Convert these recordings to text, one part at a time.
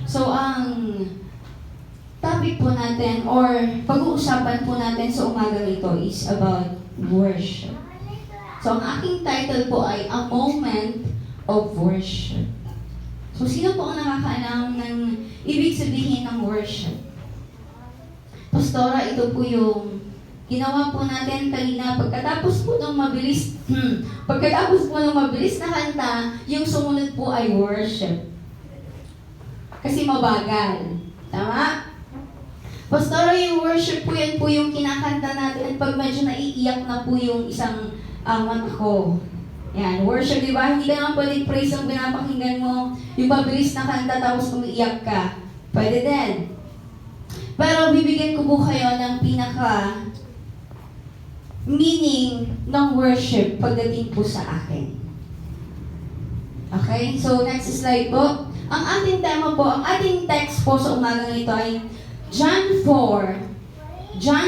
So, ang topic po natin or pag-uusapan po natin sa umagang ito is about worship. So, ang aking title po ay A Moment of Worship. So, sino po ang nakakaalam ng ibig sabihin ng worship? Pastora, ito po yung ginawa po natin kanina. Pagkatapos po ng mabilis na kanta, yung sumunod po ay worship. Kasi mabagal. Tama? Pastora, yung worship po yan po yung kinakanta natin at pag medyo naiiyak na po yung isang mata ko. Yan, worship, di ba? Hindi ka naman pwedeng praise ang pinapakinggan mo. Yung pabilis na kanta tapos umiiyak ka. Pwede din. Pero bibigyan ko po kayo ng pinaka meaning ng worship pagdating po sa akin. Okay? So, next slide po. Ang ating tema po, ang ating text po sa umagang ito ay John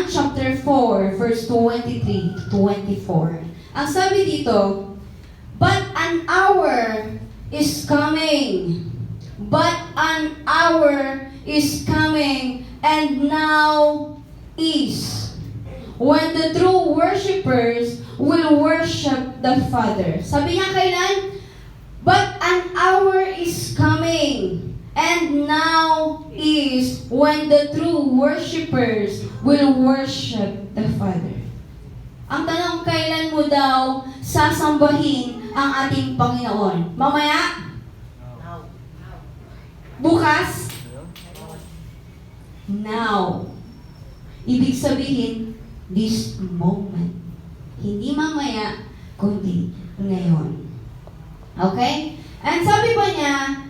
chapter 4, verse 23 to 24. Ang sabi dito, but an hour is coming. But an hour is coming, and now is, when the true worshipers will worship the Father. Sabi niya kailan? But an hour is coming, and now is, when the true worshipers will worship the Father. Ang tanong, kailan mo daw sasambahin ang ating Panginoon? Mamaya? Bukas? Now. Ibig sabihin, this moment. Hindi mamaya, kundi ngayon. Okay? And sabi pa niya,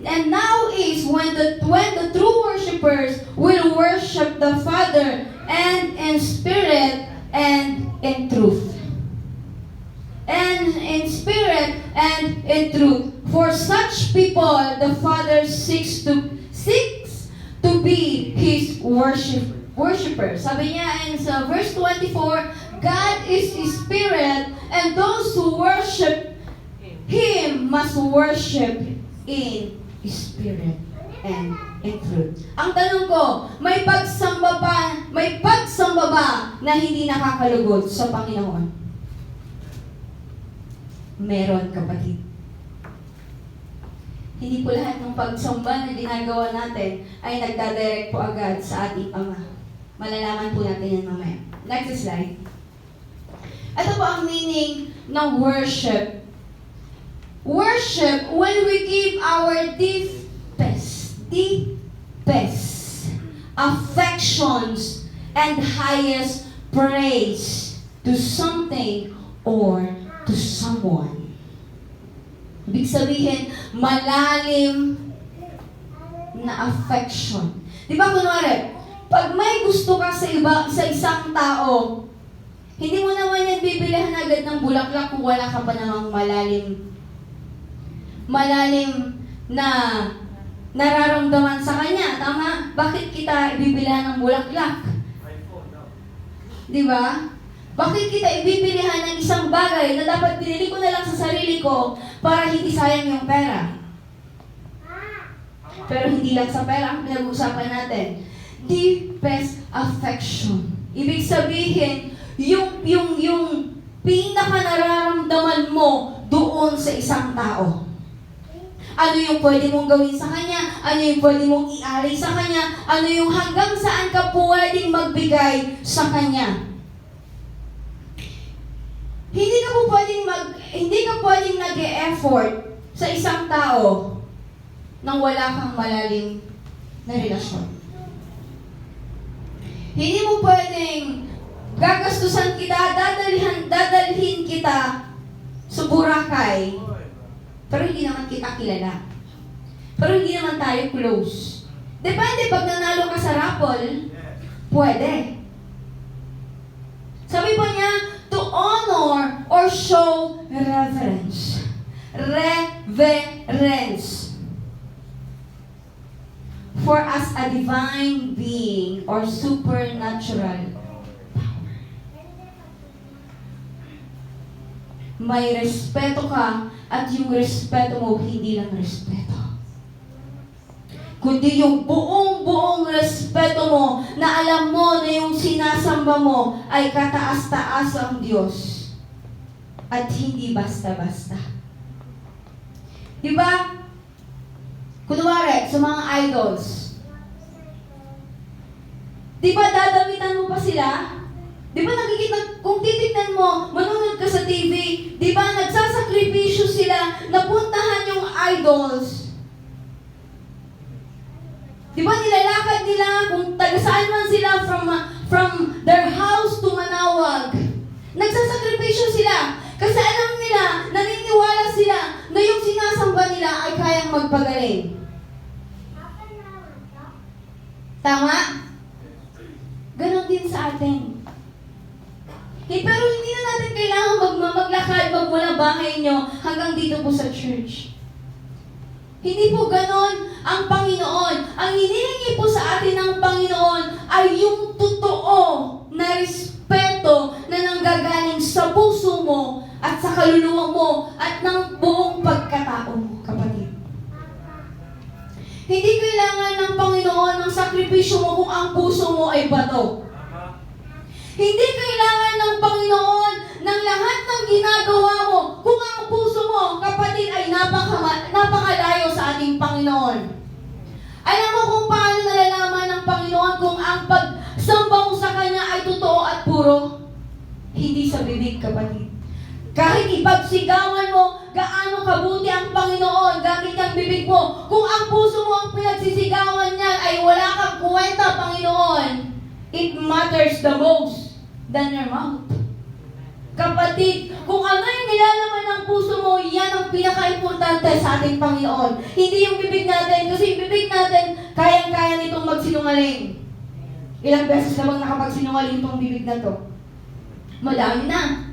and now is when the true worshipers will worship the Father and in spirit and in truth. And in spirit and in truth. For such people, the Father seeks to be His worshippers. Sabi niya in sa verse 24, God is His Spirit, and those who worship Him must worship in Spirit and in truth. Ang tanong ko, may pagsamba ba na hindi nakakalugod sa Panginoon? Meron, kapatid. Hindi po lahat ng pagsamba na ginagawa natin ay nagdadirect po agad sa ating Ama. Malalaman po natin yan mamaya. Next slide. Ito po ang meaning ng worship. Worship, when we give our deepest affections and highest praise to something or to someone. Ibig sabihin, malalim na affection. Di ba kunwari, pag may gusto ka sa isang tao, hindi mo naman yan bibilihan agad ng bulaklak kung wala ka pa namang malalim na nararamdaman sa kanya. Tama? Bakit kita ibibilihan ng bulaklak? Di ba? Bakit kita ibibilihan ng isang bagay na dapat binili ko na lang sa sarili ko para hindi sayang yung pera? Pero hindi lang sa pera ang pinag-uusapan natin. Deepest affection. Ibig sabihin, yung pinaka nararamdaman mo doon sa isang tao. Ano yung pwede mong gawin sa kanya? Ano yung pwede mong i-alay sa kanya? Ano yung hanggang saan ka pwedeng magbigay sa kanya? Hindi ka pwedeng nag-e-effort sa isang tao nang wala kang malalim na relasyon. Hindi mo pwedeng gagastusan kita, dadalhin kita sa Boracay, pero hindi naman kita kilala. Pero hindi naman tayo close. Depende, pag nanalo ka sa raffle, pwede. Sabi pa niya, to honor or show reverence. Reverence. For as a divine being or supernatural power. may respeto ka at yung respeto mo, hindi lang respeto. Kundi yung buong respeto mo na alam mo na yung sinasamba mo ay kataas-taas ang Diyos. At hindi basta-basta. Diba? Kunwari, sa mga idols. Diba dadamitan mo pa sila? Diba nakikita, kung titignan mo, manonood ka sa TV, diba nagsasakripisyo sila, napuntahan yung idols. Diba nilalakad nila kung taga-saan man sila from their house to Manawag. Nagsasakripisyo sila. Kasi alam nila, naniniwala sila na yung sinasamba nila ay kayang magpagaling. Tama? Ganon din sa atin. Pero hindi na natin kailangan maglakad, magmula bahay nyo hanggang dito po sa church. Hindi po ganon ang Panginoon. Ang hinihingi po sa atin ng Panginoon ay yung totoo na respeto na nanggagaling sa puso mo at sa kaluluwa mo at ng buong pagkatao mo, kapatid. Hindi kailangan ng Panginoon ng sakripisyo mo kung ang puso mo ay bato. Hindi kailangan ng Panginoon ng lahat ng ginagawa mo kung ang puso mo, kapatid, ay napakalayo sa ating Panginoon. Alam mo kung paano nalalaman ng Panginoon kung ang pagsamba mo sa Kanya ay totoo at puro? Hindi sa bibig, kapatid. Kahit ipagsigawan mo gaano kabuti ang Panginoon gamit ang bibig mo, kung ang puso mo ang pinagsisigawan niyan ay wala kang kwenta, Panginoon, it matters the most than your mouth. Kapatid, kung ano yung nilalaman ng puso mo, yan ang pinaka-importante sa ating Panginoon. Hindi yung bibig natin, kasi yung bibig natin, kayang-kaya nitong magsinungaling. Ilang beses na bang nakapagsinungaling itong bibig na to? Madami na.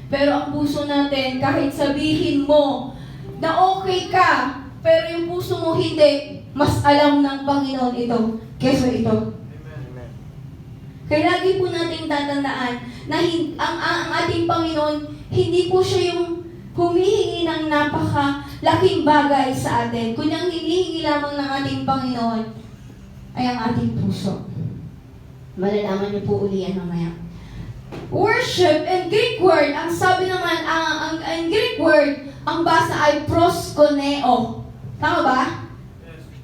Pero ang puso natin, kahit sabihin mo na okay ka, pero yung puso mo hindi, mas alam ng Panginoon ito kesa ito. Kaya lagi po nating tatandaan na ang ating Panginoon, hindi po siya yung humihingi ng napakalaking bagay sa atin. Kundi ang hinihingi lamang ng ating Panginoon ay ang ating puso. Malalaman niyo po uli yan mamaya. Worship and Greek word, ang sabi naman, ang Greek word, ang basa ay proskuneo. Tama ba?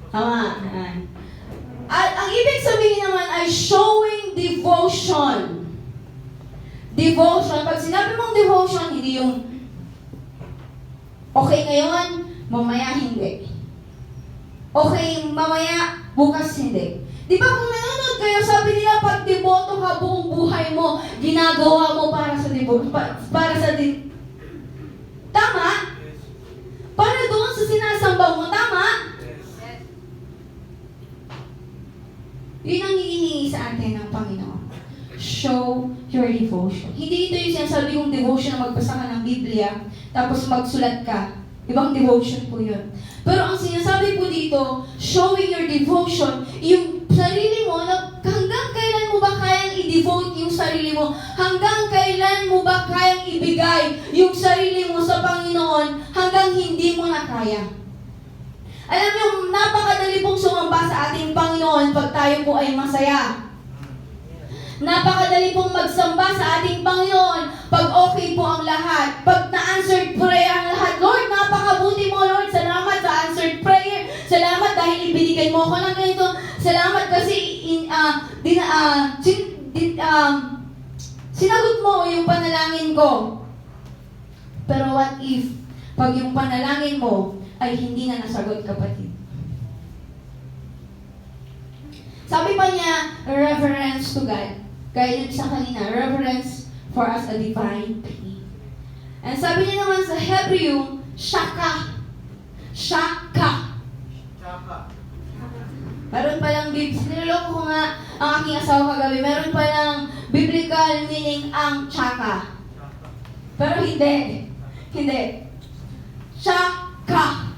Tama. At ang ibig sabihin naman ay showing devotion. Devotion. Pag sinabi mong devotion, hindi yung okay ngayon, mamaya hindi. Okay, mamaya, bukas hindi. Di ba kung nanonood kayo, sabi nila, pag deboto ka buong buhay mo, ginagawa mo para sa Tama? Para doon sa sinasamba mo, tama? Yun ang hinihingi sa atin ng Panginoon. Show your devotion. Hindi ito yung sinasabi kong devotion na magbasa ka ng Biblia, tapos magsulat ka. Ibang devotion po yun. Pero ang sinasabi po dito, showing your devotion, yung sarili mo, na hanggang kailan mo ba kayang i-devote yung sarili mo? Hanggang kailan mo ba kayang ibigay yung sarili mo sa Panginoon hanggang hindi mo na kaya? Alam niyo, napakadali pong sumamba sa ating Panginoon pag tayo po ay masaya. Napakadali pong magsamba sa ating Panginoon pag okay po ang lahat. Pag na-answered prayer ang lahat. Lord, napakabuti mo, Lord. Salamat sa answered prayer. Salamat dahil ibinigay mo ako ng ganito. Salamat kasi sinagot mo yung panalangin ko. Pero what if, pag yung panalangin mo ay hindi na nasagot, kapatid? Sabi pa niya, reverence to God. Kaya yun sa kanina, reverence for us a divine being. And sabi niya naman sa Hebrew, shaka. Shaka. Meron palang, siniloloko ko nga ang aking asawa kagabi, meron palang biblical meaning ang shaka. Pero hindi. Hindi. Shaka.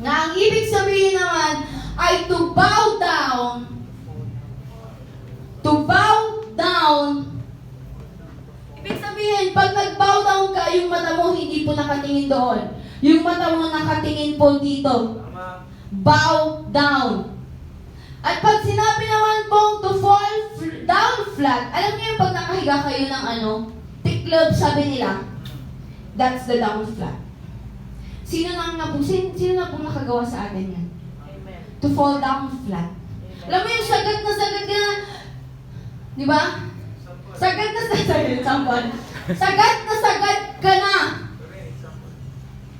Na ang ibig sabihin naman ay to bow down. To bow down. Ibig sabihin, pag nag-bow down ka, yung mata mo hindi po nakatingin doon. Yung mata mo nakatingin po dito. Bow down. At pag sinabi naman pong to fall down flat, alam niyo yung pag nakahiga kayo ng tiklop, sabi nila, that's the down flat. Sino na po nakagawa sa atin yan? Amen. To fall down flat. Alam mo yung sagad na sagad ka na, di ba? Sagad na sagad ka na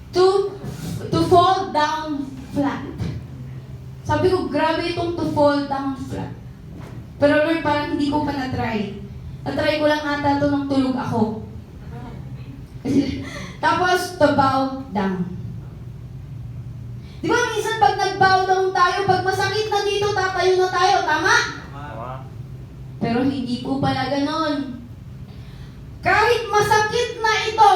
to fall down flat. Sabi ko, grabe itong to fall down flat. Pero Lord, parang hindi ko pa na-try. Na-try ko lang ata ito nung tulog ako. Tapos, to bow down. Di ba minsan pag nag-bow down tayo, pag masakit na dito, tatayo na tayo. Tama? Pero hindi po pala ganon. Kahit masakit na ito,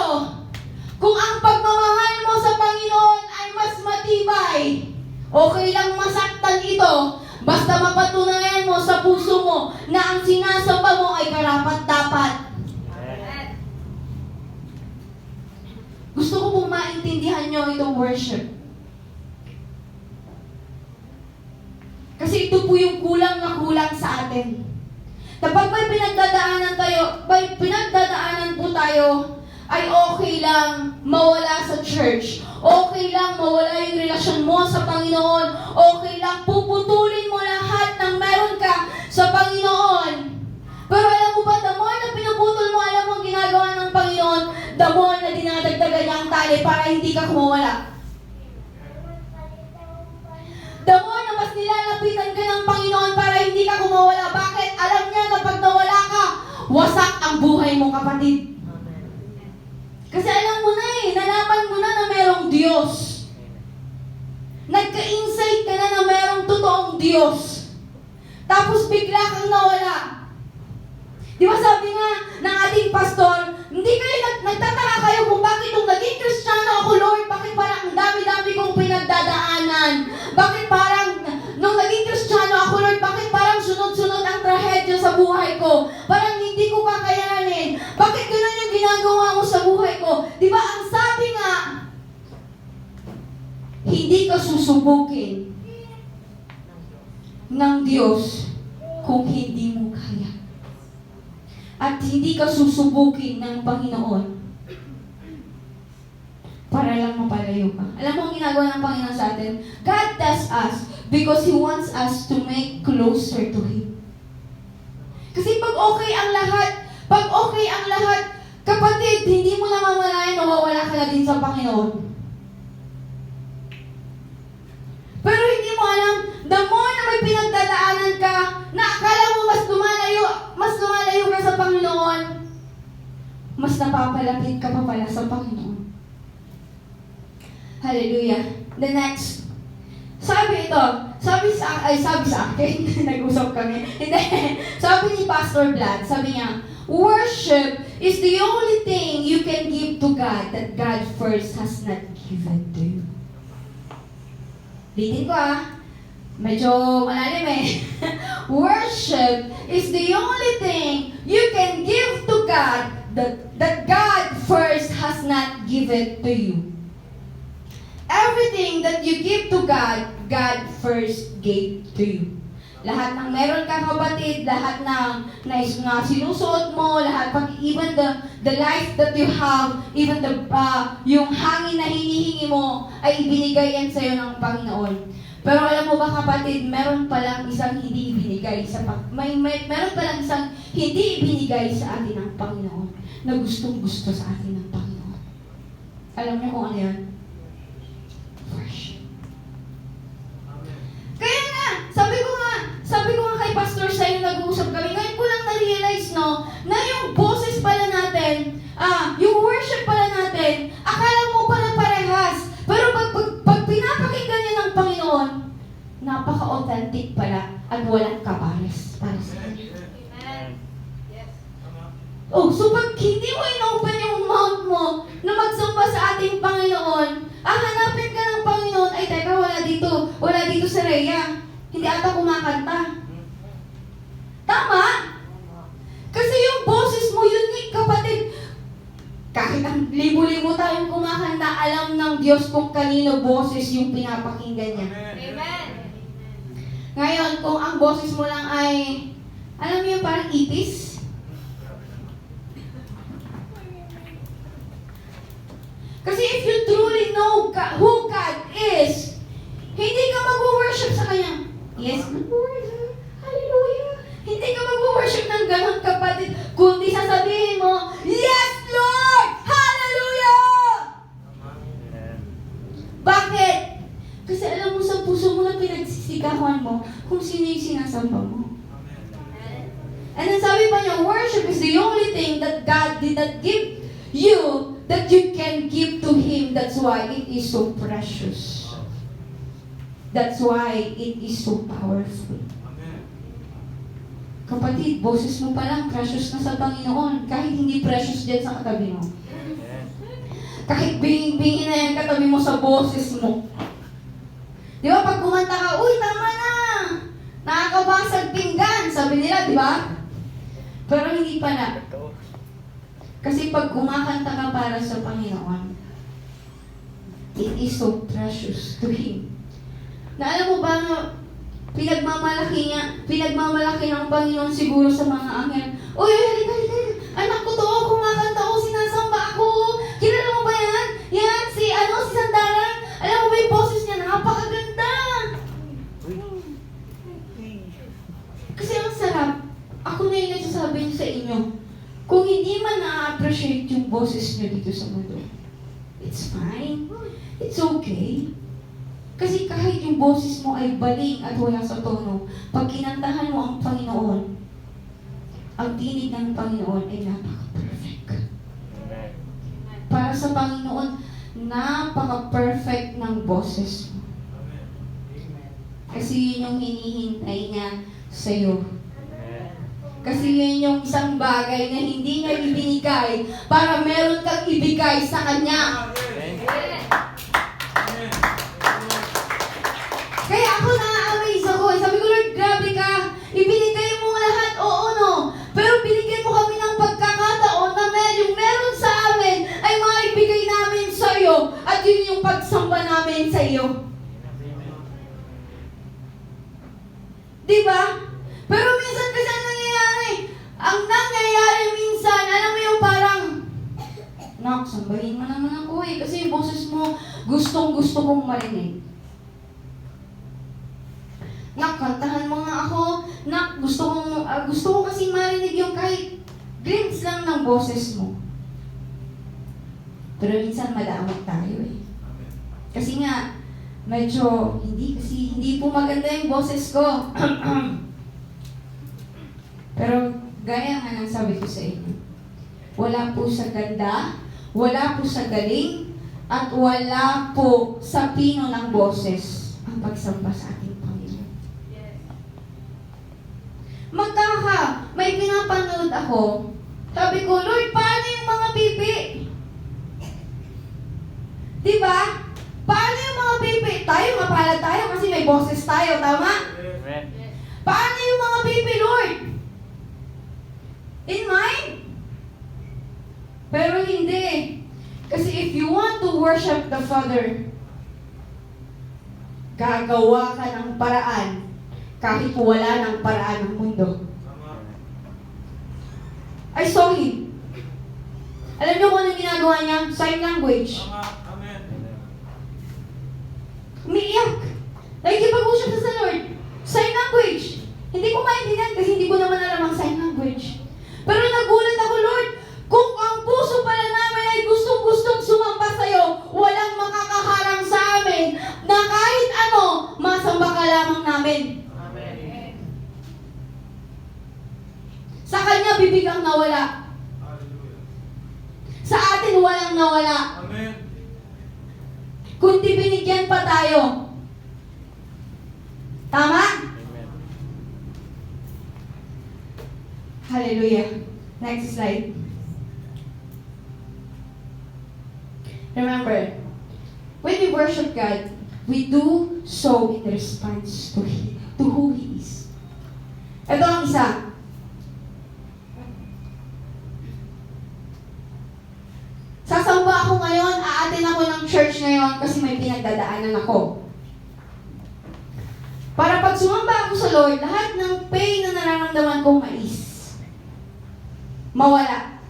kung ang pagmamahal mo sa Panginoon ay mas matibay, okay lang masaktan ito, basta mapatunayan mo sa puso mo na ang sinasamba mo ay karapat-dapat. Gusto ko pong maintindihan nyo itong worship. Kasi ito po yung kulang na kulang sa atin. Kapag may pinagdadaanan po tayo, ay okay lang mawala sa church. Okay lang mawala yung relasyon mo sa Panginoon. Okay lang puputulin mo lahat ng meron ka sa Panginoon. Pero alam mo ba, the more na pinuputol mo, alam mo ang ginagawa ng Panginoon, the more na dinadagdagan niya ang tali para hindi ka kumawala. The more na mas nilalapitan ka ng Panginoon para hindi ka kumawala. Bakit? Alam niya na pag nawala ka, wasak ang buhay mo, kapatid. Kasi alam mo na nalaman mo na na merong Diyos. Nagka-insight ka na na merong totoong Diyos. Tapos bigla kang nawala. Di ba sabi nga ng ating pastor, hindi kayo nagtataka kayo kung bakit nung naging Kristiyano ako, Lord, bakit parang ang dami-dami kong pinagdadaanan? Bakit parang nung naging Kristiyano ako, Lord, bakit parang sunod-sunod ang trahedya sa buhay ko? Parang hindi ko kakayanin. Bakit ganun yung ginagawa mo sa buhay ko? Di ba ang sabi nga, hindi ka susubukin ng Diyos kung hindi mo kaya. At hindi ka susubukin ng Panginoon para lang mapalayo ka. Alam mo ang ginagawa ng Panginoon sa atin? God tests us because He wants us to make closer to Him. Kasi pag okay ang lahat, kapatid, hindi mo namamalayan, nawawala ka na din sa Panginoon. Pero hindi mo alam, the more na may pinagdadaanan ka, na akala mo mas lumalayo ka sa Panginoon, mas napapalapit ka pa pala sa Panginoon. Hallelujah. The next. Sabi sa akin, nag-usap kami. Hindi. Sabi ni Pastor Vlad, sabi niya, worship is the only thing you can give to God that God first has not given to you. Litin ko medyo malalim Worship is the only thing you can give to God that God first has not given to you. Everything that you give to God, God first gave to you. Lahat ng meron ka, kapatid, lahat ng na sinusuot mo, lahat, even the life that you have, even yung hangin na hinihingi mo, ay ibinigay yan sa'yo ng Panginoon. Pero alam mo ba, kapatid, meron palang isang hindi ibinigay meron palang isang hindi ibinigay sa atin ng Panginoon na gustong-gusto sa atin ng Panginoon. Alam niyo kung ano yan? Worship. Kaya nga, sabi ko nga kay Pastor Sai, nag-uusap kami, ngayon ko lang na-realize, na yung boses pala natin, yung worship pala natin, akala mo pala parehas. Pero pag pinapakinggan niya ng Panginoon, napaka-authentic pala at walang kapares para sa kanya. So pag hindi mo in-open yung mouth mo na magsamba sa ating Panginoon, hanapin ka ng Panginoon, ay teka, wala dito si Rhea. Hindi ata kumakanta. Tama? Kasi yung boses mo unique, kapatid. Kahit ang libo-libo tayong kumakanta, alam ng Diyos kung kanino boses yung pinapakinggan niya. Amen. Ngayon, kung ang boses mo lang ay, alam mo yung parang itis? Kasi if you truly know who God is, hindi ka mag-worship sa Kanya. Yes, mag-worship. Hallelujah. Hindi ka mag-worship ng ganun, kapatid. Kundi sasabihin mo, yes, Lord! Hallelujah! Bakit? Kasi alam mo sa puso mo na pinagsisigawan mo kung sino yung sinasamba mo. And then sabi pa niya, worship is the only thing that God did not give you that you can give to Him. That's why it is so precious. That's why it is so powerful. Kapatid, boses mo pa lang, precious na sa Panginoon. Kahit hindi precious dyan sa katabi mo. Kahit bingin-bingin na yan katabi mo sa boses mo. Di ba, pag kumanta ka, uy, tama na! Nakakabasag pinggan, sabi nila, di ba? Pero hindi pala. Kasi pag kumakanta ka para sa Panginoon, it is so precious to Him. Na alam mo ba na pinagmamalaki ng Panginoon siguro sa mga anghel. Uy, halika. Anak ko to, kumakanta ko, sinasamba ako. Kilala mo ba yan? Yan, si Sandalan. Alam mo ba yung boses niya, napakaganda. Kasi ang sarap. Ako na yung nagsasabi niyo sa inyo. Kung hindi man na-appreciate yung boses niyo dito sa mundo, it's fine. It's okay. Kasi kahit yung boses mo ay baling at wala sa tono, pag kinantahan mo ang Panginoon, ang tinig ng Panginoon ay napaka-perfect. Para sa Panginoon, napaka-perfect ng boses mo. Kasi yun yung hinihintay niya sa'yo. Kasi yun yung isang bagay na hindi niya ibinigay para meron kang ibigay sa Kanya. Kaya ako na-amaze ako. Sabi ko, Lord, grabe ka. Ibinigay mo lahat, oo no. Pero binigyan mo kami ng pagkakataon na yung meron sa amin ay maibigay namin sa iyo. At yun yung pagsamba namin sa iyo. Diba? Pero minsan kasi ang nangyayari. Ang nangyayari minsan, alam mo yung parang, nak, sambahin mo naman ako eh. Kasi yung boses mo, gustong-gusto kong marinig. Nak, kantahan mo nga ako. Nak, gusto ko kasi marinig yung kahit glimpse lang ng boses mo. Pero minsan madamot tayo eh. Kasi nga, medyo hindi po maganda yung boses ko. Pero gaya nga ng sabi ko sa inyo, wala po sa ganda, wala po sa galing, at wala po sa pino ng boses ang pagsamba sa ating Panginoon. May pinapanood ako, sabi ko, Lord, paano yung mga pipi? Diba? Paano yung mga pipi? Tayo, mapalad tayo kasi may boses tayo, tama? Paano yung mga pipi, Lord? In mind? Pero hindi. Kasi if you want to worship the Father, gagawa ka ng paraan kahit wala ng paraan ng mundo. I saw him. Alam niyo kung ano ginagawa niya? Sign language. Umiiyak. Nakikipag-usap sa Lord. Sign language. Hindi ko maintindihan kasi hindi ko naman alam ang sign language. Pero nagulat ako, Lord, kung ang puso pala namin ay gustong-gustong sumamba sa'yo, walang makakaharang sa amin na kahit ano, masamba ka lamang namin. Amen. Sa Kanya bibig ang nawala. Sa atin walang nawala. Amen. Kundi binigyan pa tayo. Tama? Amen. Hallelujah. Next slide. Remember, when we worship God, we do so in response to who He is. Ito ang isa. ng church ngayon kasi may pinagdadaanan ako. Para pag sumamba ako sa Lord, lahat ng pain na nararamdaman kong mawala.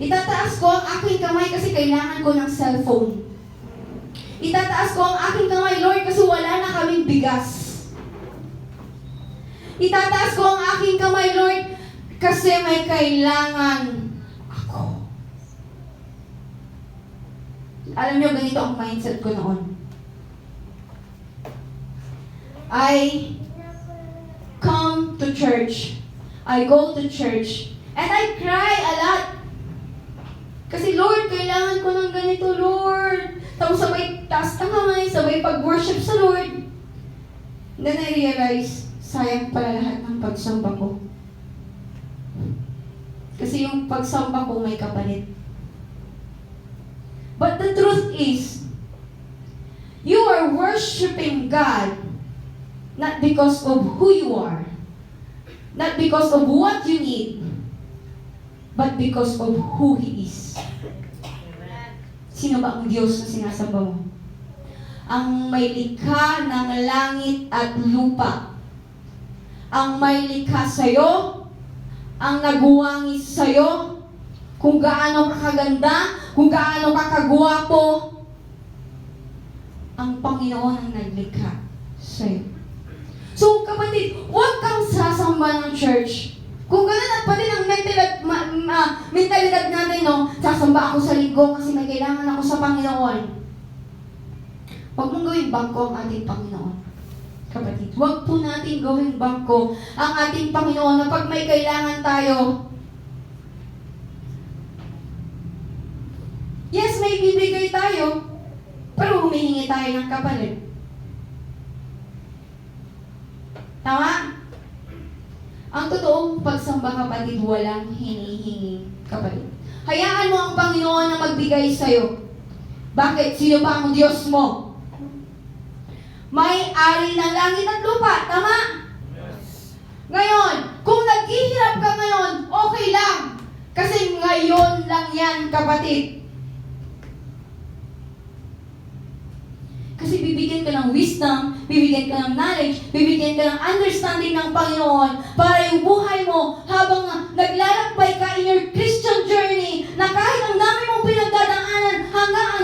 Itataas ko ang aking kamay kasi kailangan ko ng cellphone. Itataas ko ang aking kamay, Lord, kasi wala na kaming bigas. Itataas ko ang aking kamay, Lord, kasi may kailangan ako. Alam niyo, ganito ang mindset ko noon. I come to church. I go to church. And I cry a lot. Kasi, Lord, kailangan ko ng ganito, Lord. Tapos sabay taas ng kamay, sabay pag-worship sa Lord. Then I realize, sayang pala lahat ng pagsamba ko. Kasi yung pagsamba ko may kapalit. But the truth is, you are worshiping God not because of who you are, not because of what you need, but because of who He is. Sino ba ang Diyos na sinasamba mo? Ang may likha ng langit at lupa. Ang may likha sa'yo, ang nagwangis sa'yo, kung gaano ka kaganda, kung gaano ka kagwapo, ang Panginoon ang naglikha sa'yo. So, kapatid, huwag kang sasamba ng church. Kung gano'n at pati ang mentalidad natin, no, sasamba ako sa linggo kasi may kailangan ako sa Panginoon. Huwag mong gawing bangko ang ating Panginoon. Kapatid, huwag po natin gawing bangko ang ating Panginoon na pag may kailangan tayo, yes, may bibigay tayo, pero humihingi tayo ng kapalit. Tama? Ang totoong pagsamba, kapatid, walang hinihingi kapalit. Hayaan mo ang Panginoon na magbigay sa'yo. Bakit? Sino ba ang Diyos mo? May-ari ng langit at lupa. Tama? Yes. Ngayon, kung naghihirap ka ngayon, okay lang. Kasi ngayon lang yan, kapatid. Kasi bibigyan ka ng wisdom, bibigyan ka ng knowledge, bibigyan ka ng understanding ng Panginoon para yung buhay mo habang naglalakbay ka in your Christian journey na kahit ang dami mong pinagdadaanan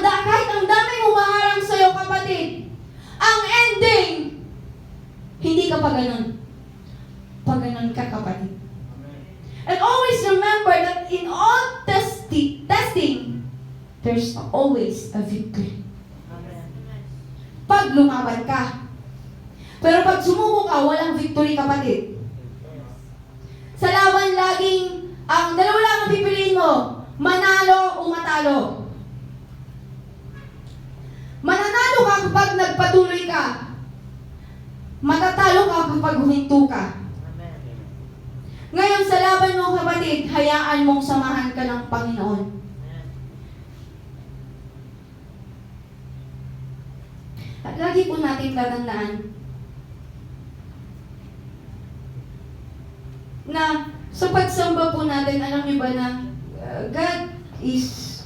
kahit ang dami mong maharang sa'yo, kapatid, ang ending, hindi ka pa ganun. Pa ganun ka, kapatid. And always remember that in all testing, there's always a victory. Pag lumaban ka. Pero pag sumuko ka, walang victory, kapatid. Sa laban, laging, ang dalawa lang ang pipiliin mo, manalo o matalo. Mananalo ka kapag nagpatuloy ka. Matatalo ka kapag huminto ka. Ngayon, sa laban mo, kapatid, hayaan mong samahan ka ng Panginoon. At lagi po natin tatandaan na sa pagsamba po natin, alam niyo ba na God is,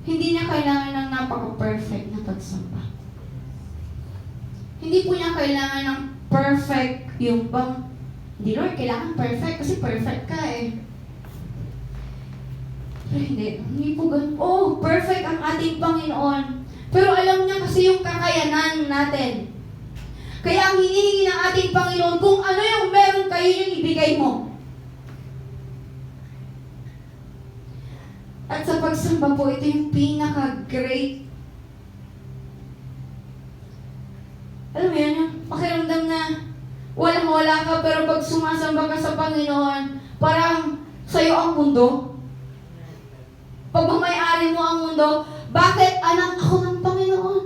hindi niya kailangan ng napaka-perfect na pagsamba. Hindi po niya kailangan ng perfect yung bang, hindi Lord, kailangan perfect kasi perfect ka eh. Pero hindi po ganun. Oh, perfect ang ating Panginoon. Pero alam niya kasi yung kakayanan natin. Kaya ang hinihingi ng ating Panginoon, kung ano yung meron kayo, yung ibigay mo. At sa pagsamba po, ito yung pinaka-great. Alam mo yan, yung pakiramdam na walang-wala ka, pero pag sumasamba ka sa Panginoon, parang sa'yo ang mundo. Pag mamayari mo ang mundo, bakit anak ako ng Panginoon?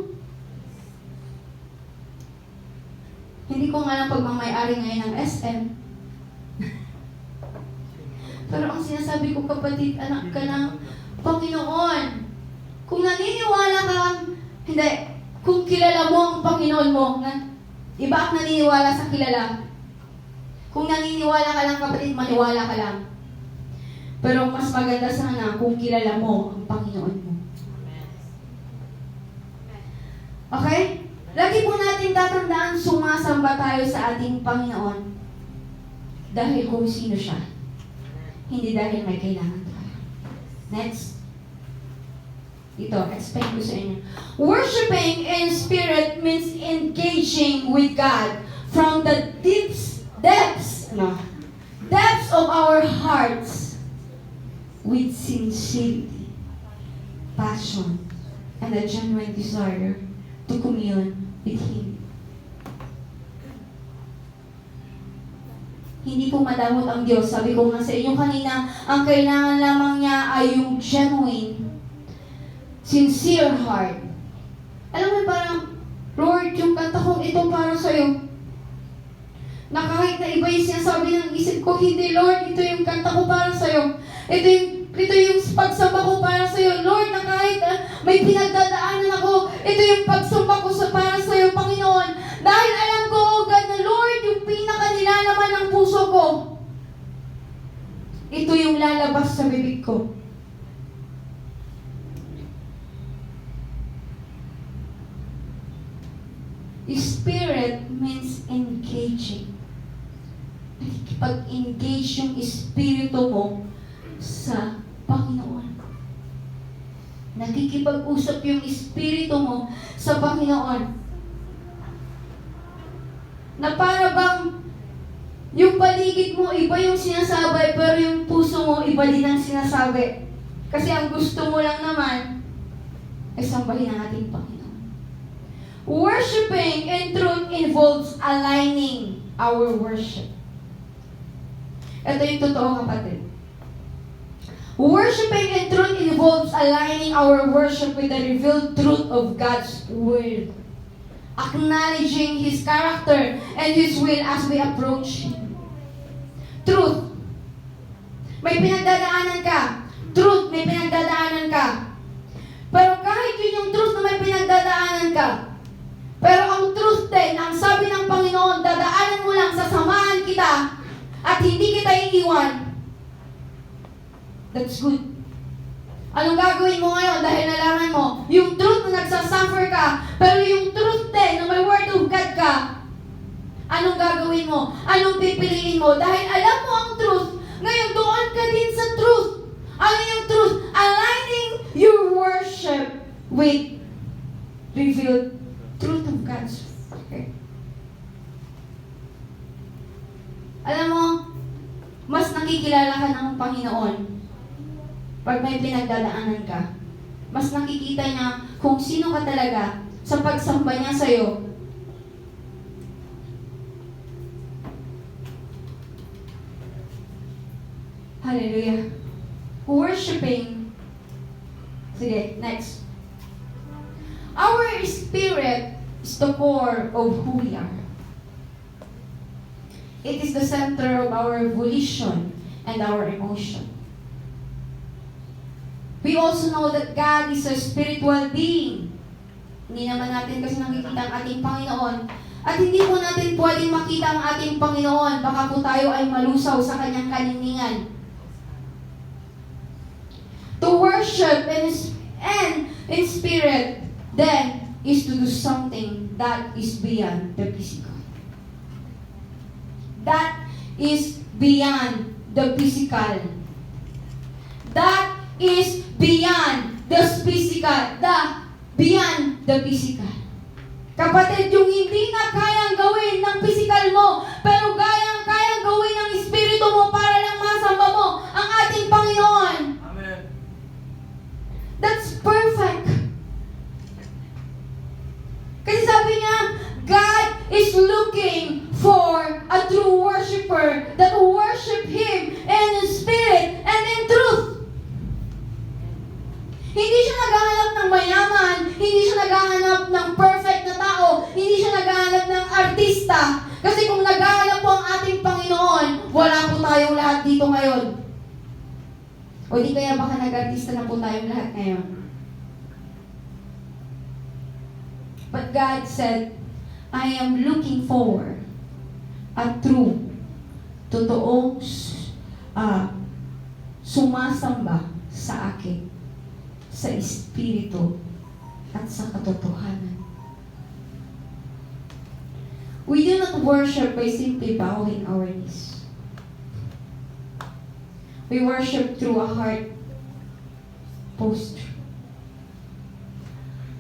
Hindi ko nga lang pagmamayari ngayon ng SM. Pero ang sinasabi ko, kapatid, anak ka ng Panginoon. Kung naniniwala ka, hindi, kung kilala mo ang Panginoon mo, iba ang naniniwala sa kilala. Kung naniniwala ka lang, kapatid, maniwala ka lang. Pero mas maganda sana kung kilala mo ang Panginoon mo. Okay? Lagi po natin tatandaan, sumasamba tayo sa ating Panginoon dahil kung sino siya. Hindi dahil may kailangan tayo. Next. Ito, explain ko sa inyo. Worshiping in spirit means engaging with God from the depths of our hearts with sincerity, passion, and a genuine desire to commune with Him. Hindi po madamot ang Diyos. Sabi ko nga sa inyo kanina, ang kailangan lamang niya ay yung genuine, sincere heart. Alam mo, parang, Lord, yung kanta kong ito para sa'yo. Na kahit na iba yung sinasabi ng isip ko, hindi, Lord, ito yung kanta ko para sa'yo. Ito yung pagsamba ko para sa'yo. Lord, na kahit may pinagdadaanan ako, ito yung pagsamba ko para sa'yo, Panginoon. Dahil alam ko, oh God, na Lord, yung pinaka-nilalaman ng puso ko, ito yung lalabas sa bibig ko. Spirit means engaging. Nakikipag-engage yung espiritu mo sa Panginoon. Nakikipag-usap yung espiritu mo sa Panginoon. Na para bang yung paligid mo, iba yung sinasabi, pero yung puso mo, iba din ang sinasabi. Kasi ang gusto mo lang naman ay sambahin ang ating Panginoon. Worshipping in truth involves aligning our worship. Ito yung totoo, kapatid. Worshipping in truth involves aligning our worship with the revealed truth of God's Word. Acknowledging His character and His will as we approach Him. Truth. May pinagdadaanan ka. Truth, may pinagdadaanan ka. Pero kahit yun yung truth na may pinagdadaanan ka, pero ang truth din, ang sabi ng Panginoon, dadaanan mo lang, sasamahan kita, at hindi kita iiwan. That's good. Anong gagawin mo ngayon dahil nalaman mo, yung truth na nagsasuffer ka, pero yung truth din na may word of God ka, anong gagawin mo? Anong pipiliin mo? Dahil alam mo ang truth, ngayon doon ka din sa truth. Ano yung truth? Aligning your worship with revealed truth of God's Word. Alam mo, mas nakikilala ka ng Panginoon pag may pinagdadaanan ka. Mas nakikita niya kung sino ka talaga sa pagsamba niya sa'yo. Hallelujah. Worshipping. Sige, next. Our spirit is the core of who we are. It is the center of our volition and our emotion. We also know that God is a spiritual being. Hindi naman natin kasi nakikita ang ating Panginoon. At hindi po natin pwedeng makita ang ating Panginoon. Baka po tayo ay malusaw sa kanyang kaninningan. To worship and in spirit, then, is to do something that is beyond the physical. That is beyond the physical. That is beyond the physical. Beyond the physical. Kapatid, yung hindi na kayang gawin ng physical mo, pero kayang gawin ng espiritu mo para lang masamba mo ang ating Panginoon. Amen. That's perfect. Kasi sabi niya, God is looking for a true worshiper that worship Him in spirit and in truth. Hindi siya naghahanap ng mayaman, hindi siya naghahanap ng perfect na tao, hindi siya naghahanap ng artista. Kasi kung naghahanap po ang ating Panginoon, wala po tayong lahat dito ngayon. O di kaya baka nag-artista na po tayong lahat ngayon. But God said, I am looking for a true, totoong sumasamba sa akin, sa espiritu at sa katotohanan. We do not worship by simply bowing our knees. We worship through a heart posture.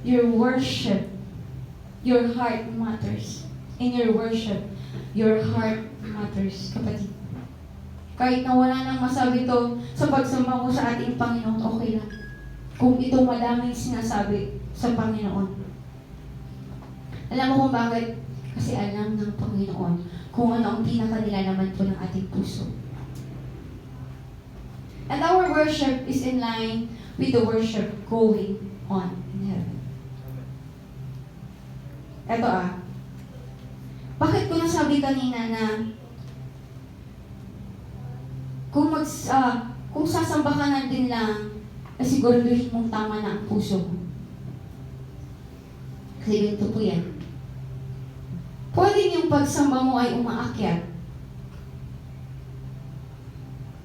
Your worship, your heart matters. In your worship, your heart matters, kapatid. Kahit na wala nang masabi to sa pagsamba mo sa ating Panginoon, okay lang. Kung ito madaming sinasabi sa Panginoon. Alam mo kung bakit? Kasi alam ng Panginoon kung ano ang pinaka-nilalaman po ng ating puso. And our worship is in line with the worship going on in heaven. Eto bakit ko nasabi kanina na kung sasamba ka na din lang, siguraduhin mong tama na ang puso mo. Kasi ganito po yan. Pwedeng yung pagsamba mo ay umaakyat,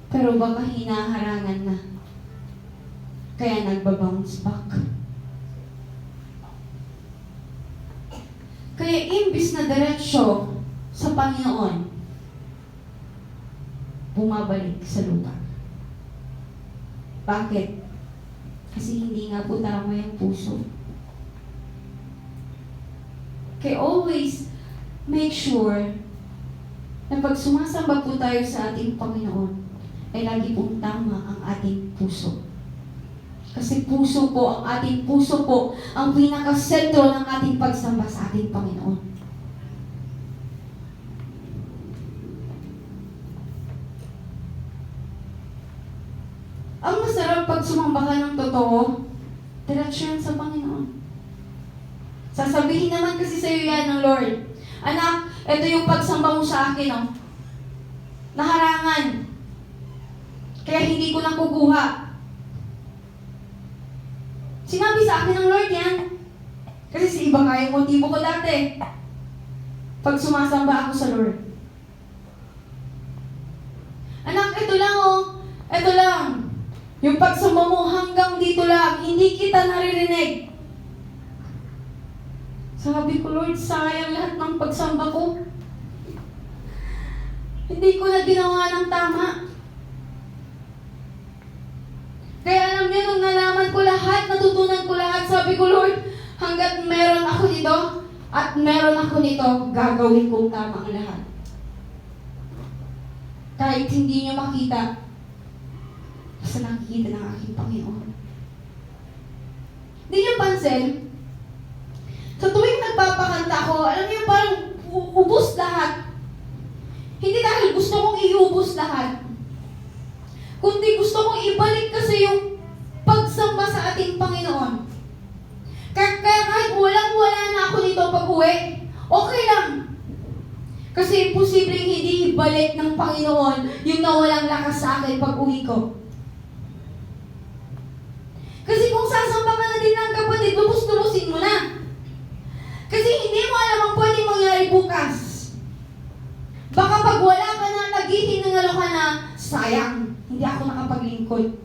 pero baka hinaharangan na, kaya nagbabounce back. Kaya imbis na diretsyo sa Panginoon, bumabalik sa lupa. Bakit? Kasi hindi nga po tama yung puso. Kaya always make sure na pag sumasamba po tayo sa ating Panginoon, ay lagi pong tama ang ating puso. Kasi puso po, ang ating puso po, ang pinaka-sentro ng ating pagsamba sa ating Panginoon. Ang masarap pag sumamba ka ng totoo, diretsyo yan sa Panginoon. Sasabihin naman kasi sa'yo yan ng Lord, anak, ito yung pagsamba mo sa akin, naharangan. Kaya hindi ko nakukuha. Sinabi sa akin ng Lord yan. Kasi sa iba nga yung motibo ko dati. Pag sumasamba ako sa Lord. Anak, ito lang Ito lang. Yung pagsamba mo hanggang dito lang. Hindi kita naririnig. Sabi ko, Lord, sayang lahat ng pagsamba ko. Hindi ko na ginawa ng tama. Kaya alam niyo, nung nalaman ko lahat, natutunan ko lahat, sabi ko, Lord, hanggat meron ako dito, at meron ako nito, gagawin kong tama ang lahat. Kahit hindi niyo makita, basta nakikita ng aking Panginoon. Hindi niyo pansin, sa tuwing nagpapakanta ako, alam niyo, parang ubos lahat. Hindi dahil gusto kong iubos lahat, kundi gusto kong ibalik kasi yung pagsamba sa ating Panginoon. Kaya kahit walang-wala na ako nito pag-uwi, okay lang. Kasi posibleng hindi ibalik ng Panginoon yung nawalang lakas sa akin pag-uwi ko. Kasi kung sasamba ka na din ng kapatid, lubos-lubusin mo na. Kasi hindi mo alam ang pwedeng mangyari bukas. Baka pag wala ka na, naghihinangalo ka na, sayang, hindi ako nakapaglingkod.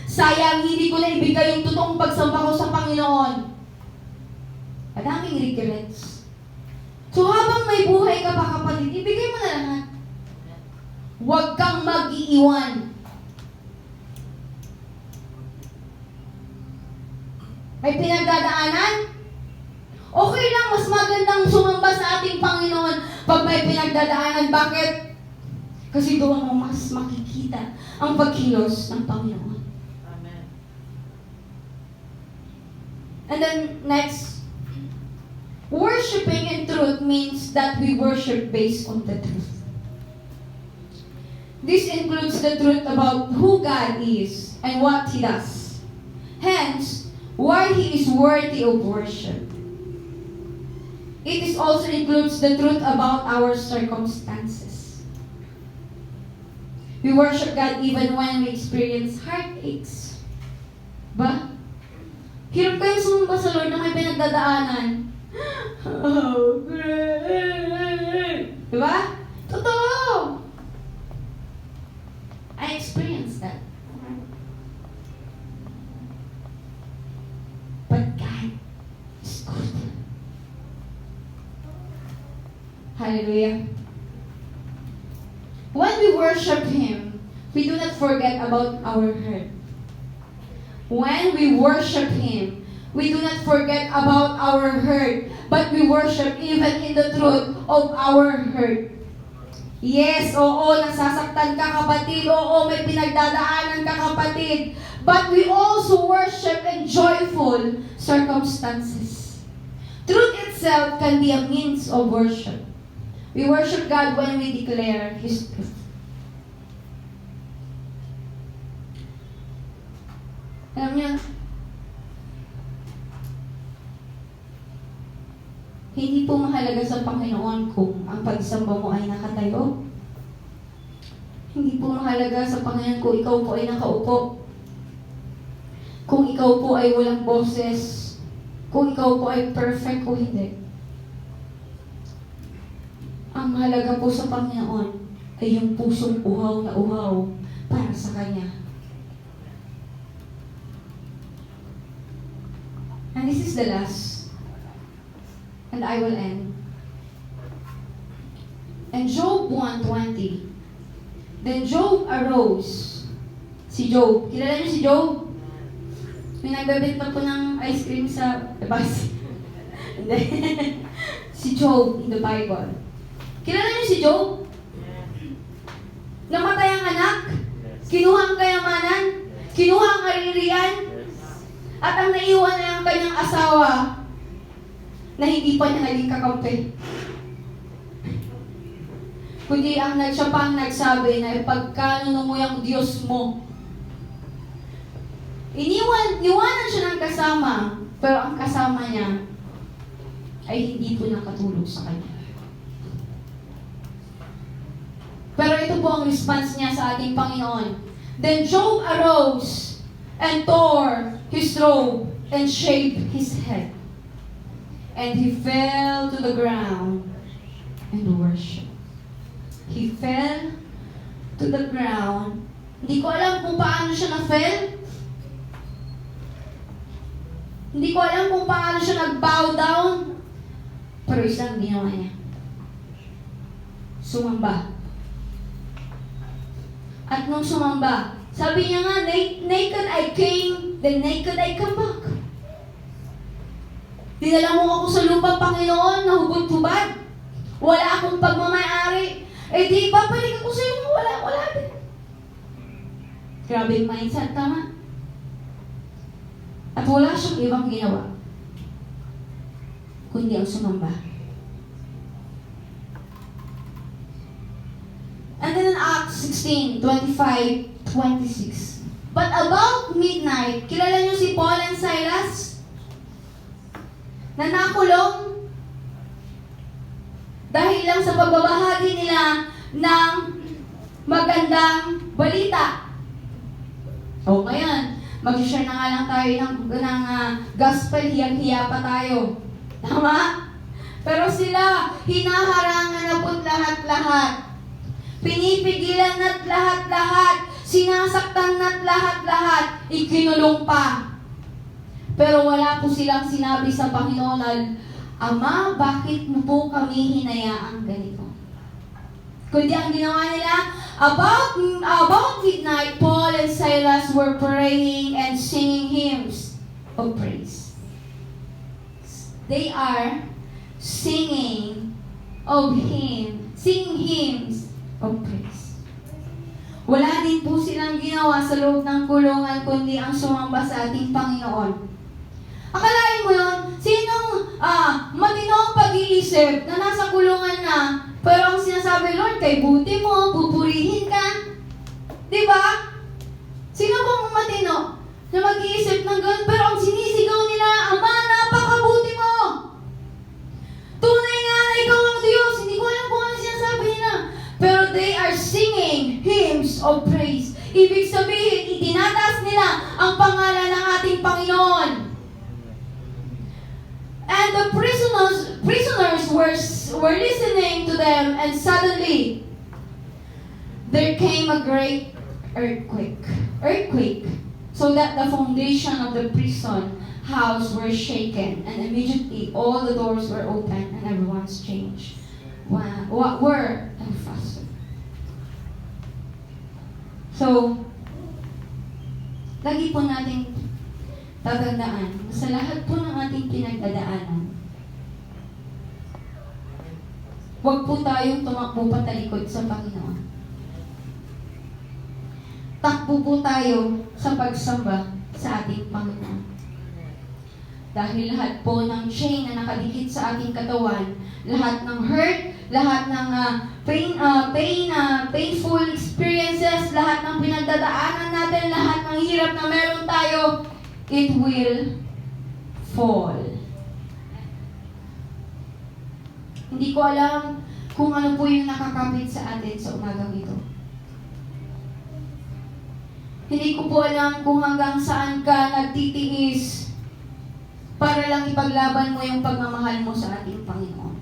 Sayang, hindi ko na ibigay yung totoong pagsamba ko sa Panginoon. Madaming regrets. So habang may buhay ka pa, kapatid, ibigay mo na lahat. Huwag kang mag-iiwan. May pinagdadaanan? Okay lang, mas magandang sumamba sa ating Panginoon pag may pinagdadaanan. Bakit? Kasi doon mo mas makikita ang pagkilos ng Panginoon. Amen. And then next, worshiping in truth means that we worship based on the truth. This includes the truth about who God is and what He does. Hence, why He is worthy of worship. It is also includes the truth about our circumstances. We worship God even when we experience heartaches. Ba? Hirap kayong sumamba sa Lord na may pinagdadaanan. Oh, great! Diba? Totoo! I experienced that. But God is good. Hallelujah. When we worship Him, we do not forget about our hurt. When we worship Him, we do not forget about our hurt, but we worship even in the truth of our hurt. Yes, oo, nasasaktan ka kapatid. Oo, may pinagdadaanan ka kapatid. But we also worship in joyful circumstances. Truth itself can be a means of worship. We worship God when we declare His truth. Alam niyo, hindi po mahalaga sa Panginoon kung ang pagsamba mo ay nakatayo. Hindi po mahalaga sa Panginoon kung ikaw po ay nakaupo. Kung ikaw po ay walang boses. Kung ikaw po ay perfect o hindi. Ang mahalaga po sa Panginoon ay yung pusong uhaw na uhaw para sa Kanya. And this is the last. And I will end. And Job 1:20. Then Job arose. Si Job. Kilala niyo si Job? May nagbebenta po ng ice cream sa bus. Si Job in the Bible. Kilala niyo si Job? Namatay ang anak. Kinuha ang kayamanan. Kinuha ang karirian. At ang naiwan ay ang kanyang asawa na hindi pa niya naging kakampi. Kundi siya pa ang nagsabi na ipagkanuno mo yung Diyos mo. Iwanan siya ng kasama, pero ang kasama niya ay hindi po nakatulog sa kanya. Pero ito po ang response niya sa ating Panginoon. Then Job arose and tore his robe and shaved his head. And he fell to the ground and worshiped. He fell to the ground. Hindi ko alam kung paano siya na-fell. Hindi ko alam kung paano siya nag-bow down. Pero isang ginawa niya. Sumamba. At nung sumamba, sabi niya nga, naked I came, then naked I come back. Dinala mo ako sa lupa, Panginoon, na hubad-hubad. Wala akong pagmamayari. Eh di, babalik ako sa iyo, wala din. Grabe yung mindset, tama? At wala siyang ibang ginawa, kundi ang sumamba. And then in Acts 16:25-26. But about midnight, kilala niyo si Paul and Silas? Na nakulong dahil lang sa pagbabahagi nila ng magandang balita. O ngayon, mag-share na nga lang tayo ng gospel, hiyang-hiya pa tayo. Tama? Pero sila, hinaharangan na po lahat-lahat. Pinipigilan na't lahat-lahat. Sinasaktan na't lahat-lahat. Ikinulong pa. Pero wala po silang sinabi sa Panginoon na, Ama, bakit mo po kami hinayaang ganito? Kundi ang ginawa nila, about midnight, Paul and Silas were praying and singing hymns of praise. They are singing hymns of praise. Wala din po silang ginawa sa loob ng kulungan kundi ang sumamba sa ating Panginoon. Akalain mo yun, sinong matinong pag-iisip na nasa kulungan na, pero ang sinasabi, Lord, kay buti mo, pupurihin ka. Diba? Sino pong matino na mag-iisip ng gano'n, pero ang sinisigaw nila, Ama, napakabuti mo! Tunay nga na ikaw ang Diyos. Hindi ko alam kung ano sinasabi nila. Pero they are singing hymns of praise. Ibig sabihin, itinataas nila ang pangalan ng ating Panginoon. And the prisoners were listening to them, and suddenly there came a great earthquake, so that the foundation of the prison house were shaken, and immediately all the doors were opened, and everyone's changed. were and fasted. So, lagi po nating tatandaan sa lahat po ng ating pinagdadaanan, huwag po tayong tumakbo patalikod sa Panginoon. Takbo po tayo sa pagsamba sa ating Panginoon. Dahil lahat po ng chain na nakadikit sa ating katawan, lahat ng hurt, lahat ng painful experiences, lahat ng pinagdadaanan natin, lahat ng hirap na meron tayo, it will fall. Hindi ko alam kung ano po yung nakakapit sa atin sa umagang ito. Hindi ko po alam kung hanggang saan ka nagtitiis para lang ipaglaban mo yung pagmamahal mo sa ating Panginoon.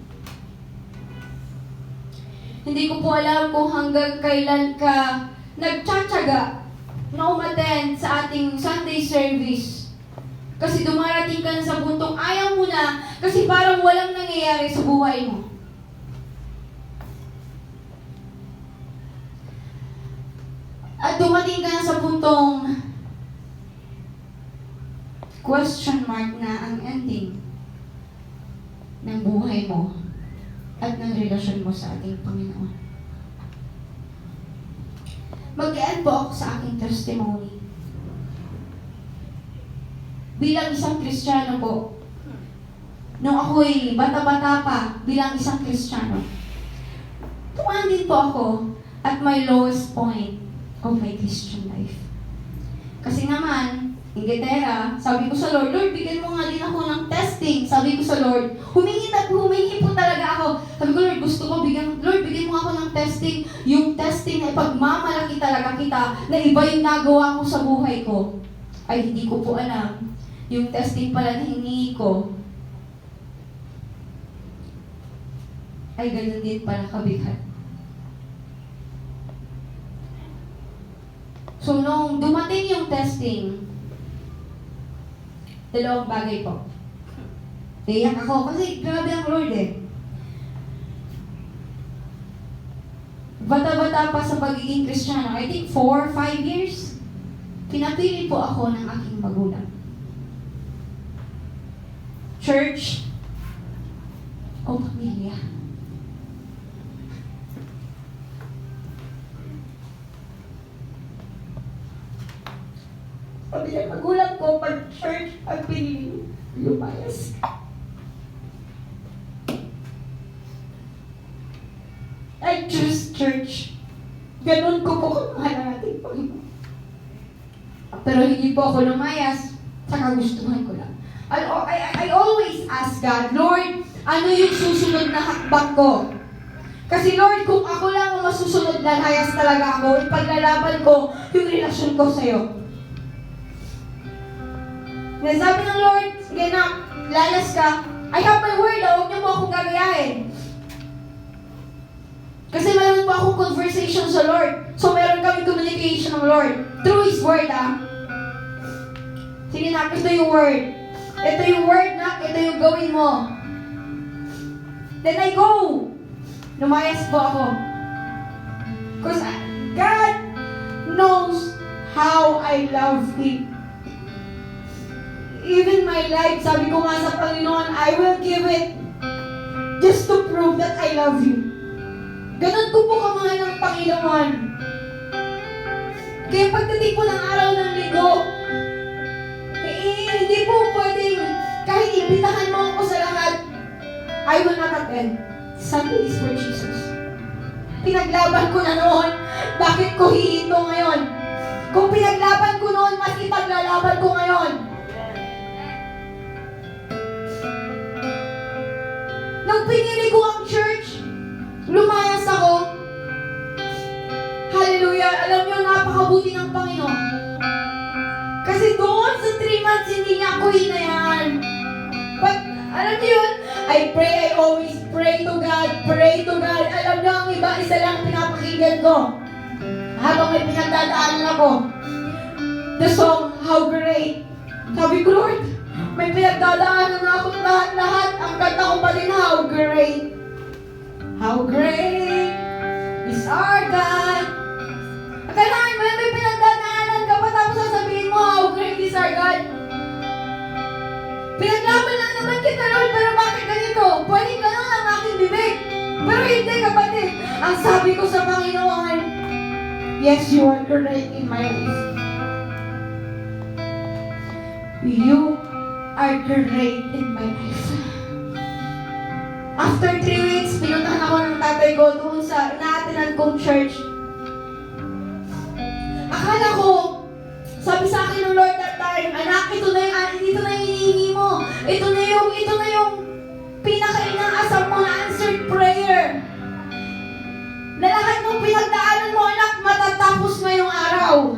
Hindi ko po alam kung hanggang kailan ka nagtsatsaga na umattend sa ating Sunday service. Kasi dumarating ka na sa puntong ayaw mo na kasi parang walang nangyayari sa buhay mo. At dumating ka na sa puntong question mark na ang ending ng buhay mo at ng relasyon mo sa ating Panginoon. Mag-end po ako sa aking testimony. Bilang isang Kristiyano po, nung ako'y bata-bata pa bilang isang Kristiyano, tumaan din po ako at my lowest point of my Christian life. Kasi naman, Inglaterra, sabi ko sa Lord, Lord, bigyan mo nga din ako ng testing. Sabi ko sa Lord, humingi po talaga ako. Sabi ko, Lord, gusto ko, Lord, bigyan mo ako ng testing. Yung testing na ipagmamalaki talaga kita, na iba yung nagawa ko sa buhay ko. Ay, hindi ko po alam. Yung testing pala na hiningi ko, ay ganun din pala kabigat. So, nung dumating yung testing, dalawang bagay po. Iyak ako kasi grabe ang Lord eh. Bata-bata pa sa pagiging Kristiyano, I think 4 or 5 years, pinapili po ako ng aking magulang. Church o pamilya. Sabi ng magulang ko, pag church ang pinili, lumayas. I choose church. Ganun ko po kamahal ang ating Panginoon. Pero hindi po ako lumayas sa kagustuhan ko lang. I always ask God, Lord, ano yung susunod na hakbang ko? Kasi Lord, kung ako lang ang masusunod, layas talaga ako, ipaglalaban ko yung relasyon ko sa'yo. Nasabi ng Lord, sige na, layas ka. I have my word, huwag niyo mo akong gagayahin. Kasi meron pa akong conversation sa Lord. So meron kami communication ng Lord. Through His word, Sige na, ito yung word. Ito yung word na, ito yung gawin mo. Then I go. Lumayas po ako. Because God knows how I love Him. Even my life, sabi ko nga sa Panginoon, I will give it just to prove that I love you. Ganun ko po kamahal ng Panginoon. Kaya pagdating po ng araw ng linggo, hindi po pwedeng, kahit imbitahan mo ako sa lahat, I will not attend. Sunday is for Jesus. Pinaglaban ko na noon, bakit ko hihinto ngayon? Kung pinaglaban ko noon, mas ipaglalaban ko ngayon. Nung pinili ko ang church, lumayas ako. Hallelujah! Alam niyo, napakabuti ng Panginoon. Kasi doon sa 3 months, hindi niya ako hinayaan. But, alam niyo yun, I always pray to God. Alam niyo, ang iba, isa lang pinapakinggan ko. Habang may pinagdadaanan ako. The song, How Great. Sabi ko, Lord, may pinagdadaanan na ako lahat. Ang kanta ko pa din, How Great. How great is our God. Akalain mo, may pinagdadaanan ka pa tapos sasabihin mo, how great is our God. Pinaglaban lang naman kita, Lord, pero bakit ganito? Pwede ka lang ang aking bibig. Pero hindi, kapatid. Ang sabi ko sa Panginoon, yes, you are great in my life. You are great in my life. After 3 weeks, pinuntahan ako ng tatay ko doon sa inaatinan kong church. Akala ko, sabi sa akin ng Lord that time, anak, ito na yung hinihingi mo. Ito na yung pinaka-inaasam mo na answered prayer. Na lahat ng pinagdaanan mo, anak, matatapos ngayong araw.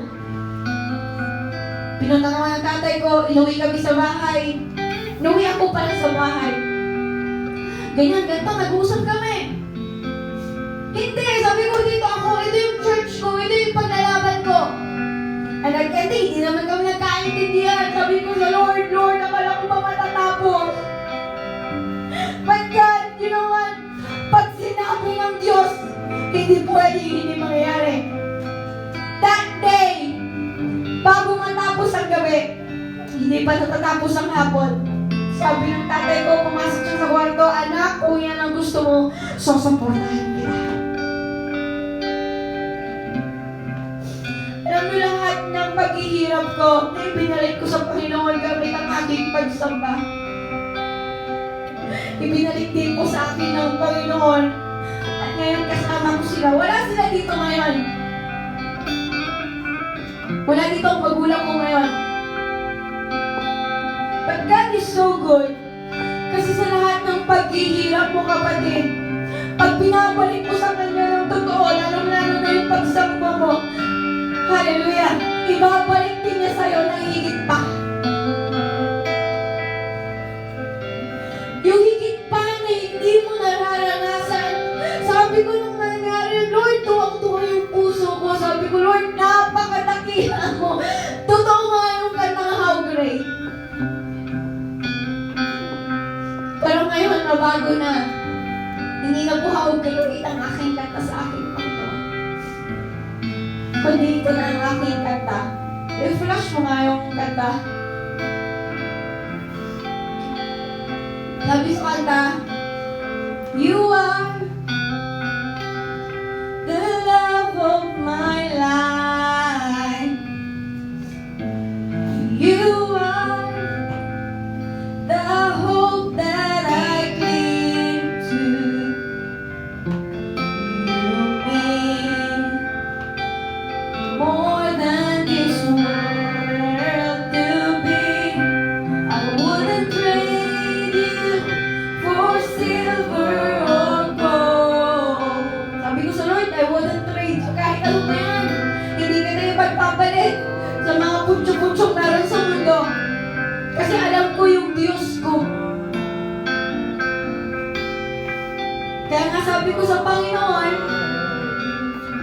Pinunta naman ng tatay ko, inuwi kami sa bahay. Inuwi ako pala sa bahay. Ganyan, ganito, nag-uusap kami. Hindi, sabi ko dito ako, ito yung church ko, ito yung paglalaban ko. Hindi naman kami nagkaintindihan. Sabi ko sa Lord, Lord, akala ko ba matatapos? But God, you know what? Pag sinabi ng Diyos, hindi mangyayari. That day, bago matapos ang gabi, hindi pa natatapos ang hapon. Sabi ng tatay ko, pumasok siya sa kwarto, anak, kung yan ang gusto mo, susuportahan kita. Alam mo lahat ng paghihirap ko, ay binalik ko sa Panginoon gamit ang aking pagsamba. Ibinalik din ko sa akin ng Panginoon. At ngayon kasama ko sila. Wala sila dito ngayon. Wala dito ang magulang ko ngayon. But God is so good. Kasi sa lahat ng paghihirap mo, kapatid, pag binabalik mo sa Kanya ng totoo, lalong-lalo na yung pagsamba mo, hallelujah, ibabalik din niya sa'yo ng higit pa. Yung higit pa na hindi mo nararanasan. Sabi ko nung nangyari, Lord, tuwang-tuwa yung puso ko. Sabi ko, Lord, napakadakila mo. Totoo nga yung kantang how great. Pero ngayon, nabago na. Hindi na po how great ang aking kanta sa aking Panginoon. Kundi ito na ang aking kanta. I-flash mo nga yung kanta. Sabi sa kanta, you are the love of my life. You are the hope that I cling to. You mean more than this world to be. I wouldn't trade you for silver or gold. Sabi ko sa Lord, I wouldn't trade you kahit ano pa yan. Hindi ka na ipagpapalit sa mga putsyong-putsyong meron sa mundo. Kasi alam ko yung Diyos ko. Kaya nga sabi ko sa Panginoon,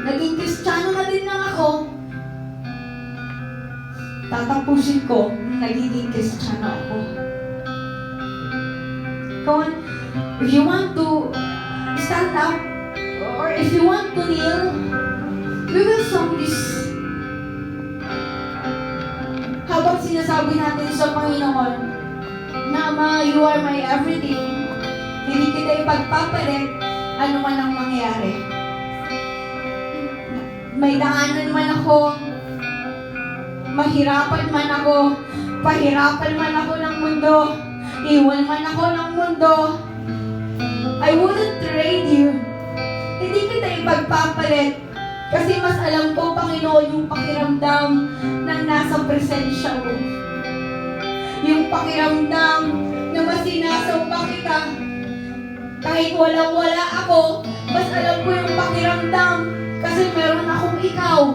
naging Kristiyano na din lang ako. Tatapusin ko, nagiging Kristiyano ako. Come on, if you want to stand up, or if you want to kneel, we will sing this. Habang sinasabi natin sa Panginoon, na Ama, you are my everything. Hindi kita ipagpapalit, ano man ang mangyari. May daanan man ako, mahirapan man ako, pahirapan man ako ng mundo, iwan man ako ng mundo, I wouldn't trade you. Hindi kita ipagpapalit. Kasi mas alam ko, Panginoon, yung pakiramdam ng nasa presensya mo. Yung pakiramdam na mas sinasamba kita. Kahit walang-wala ako, mas alam ko yung pakiramdam kasi meron akong ikaw.